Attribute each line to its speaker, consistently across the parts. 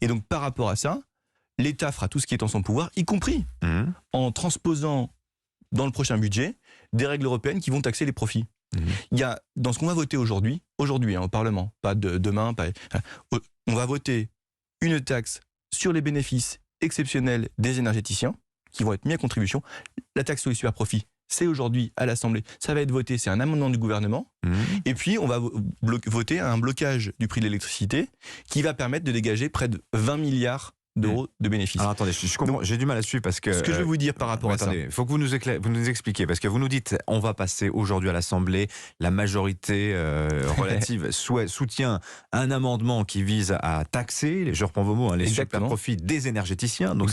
Speaker 1: Et donc par rapport à ça, l'État fera tout ce qui est en son pouvoir, y compris en transposant dans le prochain budget des règles européennes qui vont taxer les profits. Il y a, dans ce qu'on va voter aujourd'hui au Parlement, pas demain, on va voter une taxe sur les bénéfices exceptionnels des énergéticiens qui vont être mis à contribution. La taxe sur les super-profits, c'est aujourd'hui à l'Assemblée, ça va être voté, c'est un amendement du gouvernement. Et puis on va voter un blocage du prix de l'électricité qui va permettre de dégager près de 20 milliards d'euros de bénéfices.
Speaker 2: Alors attendez, je comprends, j'ai du mal à suivre parce que...
Speaker 1: Ce que je vais vous dire par rapport à ça...
Speaker 2: Il faut que vous nous expliquiez, parce que vous nous dites, on va passer aujourd'hui à l'Assemblée, la majorité relative soutient un amendement qui vise à taxer, je reprends vos mots, les super-profits des énergéticiens, donc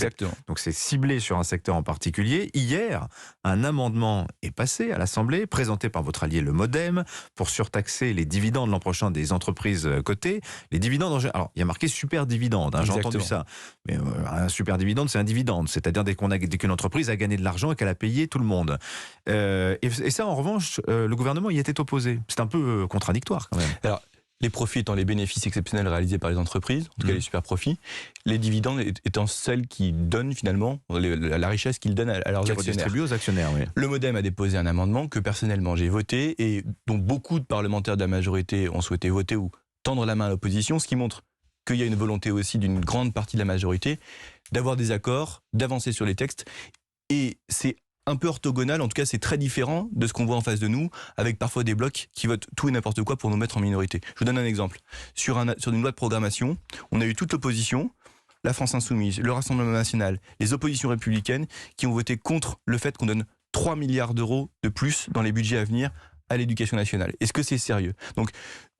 Speaker 2: c'est ciblé sur un secteur en particulier. Hier, un amendement est passé à l'Assemblée, présenté par votre allié le MoDem, pour surtaxer les dividendes l'an prochain des entreprises cotées. Les dividendes, alors il y a marqué super dividende, j'ai entendu ça. Mais un super dividende, c'est un dividende, c'est-à-dire dès qu'une entreprise a gagné de l'argent et qu'elle a payé tout le monde. Et ça, en revanche, le gouvernement y était opposé. C'est un peu contradictoire quand même. Alors,
Speaker 1: les profits étant les bénéfices exceptionnels réalisés par les entreprises, en tout cas les super profits, les dividendes étant celles qui donnent finalement la richesse qu'ils donnent à leurs actionnaires.
Speaker 2: Aux actionnaires, oui.
Speaker 1: Le MoDem a déposé un amendement que personnellement j'ai voté et dont beaucoup de parlementaires de la majorité ont souhaité voter ou tendre la main à l'opposition, ce qui montre qu'il y a une volonté aussi d'une grande partie de la majorité d'avoir des accords, d'avancer sur les textes. Et c'est un peu orthogonal, en tout cas c'est très différent de ce qu'on voit en face de nous, avec parfois des blocs qui votent tout et n'importe quoi pour nous mettre en minorité. Je vous donne un exemple. Sur une loi de programmation, on a eu toute l'opposition, la France Insoumise, le Rassemblement National, les oppositions républicaines, qui ont voté contre le fait qu'on donne 3 milliards d'euros de plus dans les budgets à venir à l'éducation nationale. Est-ce que c'est sérieux? Donc,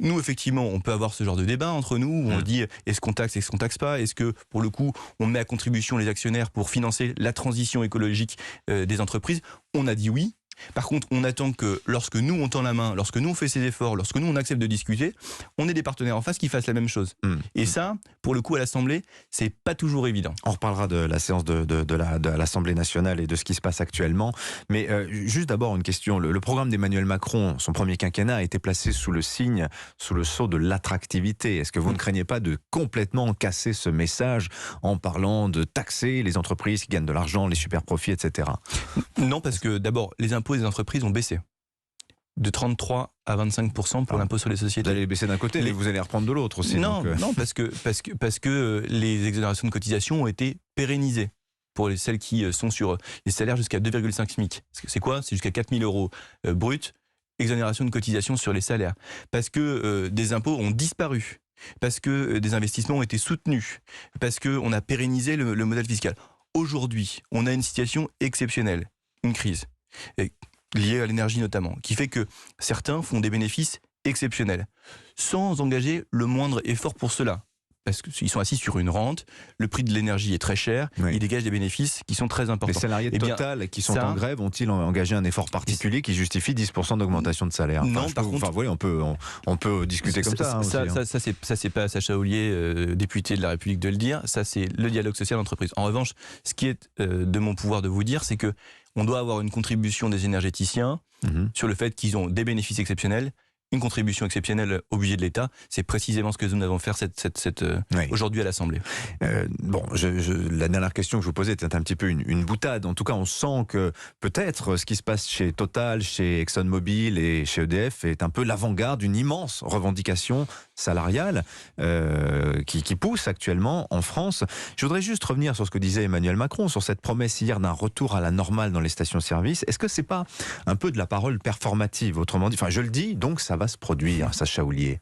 Speaker 1: nous, effectivement, on peut avoir ce genre de débat entre nous, où on dit, est-ce qu'on taxe, est-ce qu'on taxe pas? Est-ce que, pour le coup, on met à contribution les actionnaires pour financer la transition écologique des entreprises? On a dit oui. Par contre, on attend que lorsque nous, on tend la main, lorsque nous, on fait ces efforts, lorsque nous, on accepte de discuter, on ait des partenaires en face qui fassent la même chose. Et ça, pour le coup, à l'Assemblée, c'est pas toujours évident.
Speaker 2: On reparlera de la séance de l'Assemblée nationale et de ce qui se passe actuellement. Mais juste d'abord une question. Le programme d'Emmanuel Macron, son premier quinquennat, a été placé sous le sceau de l'attractivité. Est-ce que vous ne craignez pas de complètement casser ce message en parlant de taxer les entreprises qui gagnent de l'argent, les super profits, etc.
Speaker 1: Non, parce que d'abord, les impôts des entreprises ont baissé de 33 à 25% pour l'impôt sur les sociétés.
Speaker 2: Vous allez les baisser d'un côté, mais vous allez reprendre de l'autre aussi.
Speaker 1: Non, non, parce que les exonérations de cotisation ont été pérennisées pour celles qui sont sur les salaires jusqu'à 2,5 SMIC. C'est quoi? C'est jusqu'à 4 000 euros brut, exonération de cotisation sur les salaires. Parce que des impôts ont disparu, parce que des investissements ont été soutenus, parce qu'on a pérennisé le modèle fiscal. Aujourd'hui, on a une situation exceptionnelle, une crise liée à l'énergie notamment, qui fait que certains font des bénéfices exceptionnels, sans engager le moindre effort pour cela. Parce qu'ils sont assis sur une rente, le prix de l'énergie est très cher, ils dégagent des bénéfices qui sont très importants.
Speaker 2: Les salariés de Total qui sont en grève ont-ils engagé un effort particulier qui justifie 10% d'augmentation de salaire?
Speaker 1: Non, par contre...
Speaker 2: oui, on peut discuter comme ça.
Speaker 1: Ça, c'est pas à Sacha Houlié, député de la République, de le dire. Ça, c'est le dialogue social d'entreprise. En revanche, ce qui est de mon pouvoir de vous dire, c'est que on doit avoir une contribution des énergéticiens sur le fait qu'ils ont des bénéfices exceptionnels, une contribution exceptionnelle au budget de l'État. C'est précisément ce que nous avons fait aujourd'hui à l'Assemblée.
Speaker 2: La dernière question que je vous posais était un petit peu une boutade. En tout cas, on sent que peut-être ce qui se passe chez Total, chez ExxonMobil et chez EDF est un peu l'avant-garde d'une immense revendication salariale qui pousse actuellement en France. Je voudrais juste revenir sur ce que disait Emmanuel Macron, sur cette promesse hier d'un retour à la normale dans les stations-service. Est-ce que c'est pas un peu de la parole performative? Autrement dit, je le dis, donc ça va se produire, Sacha Houlié.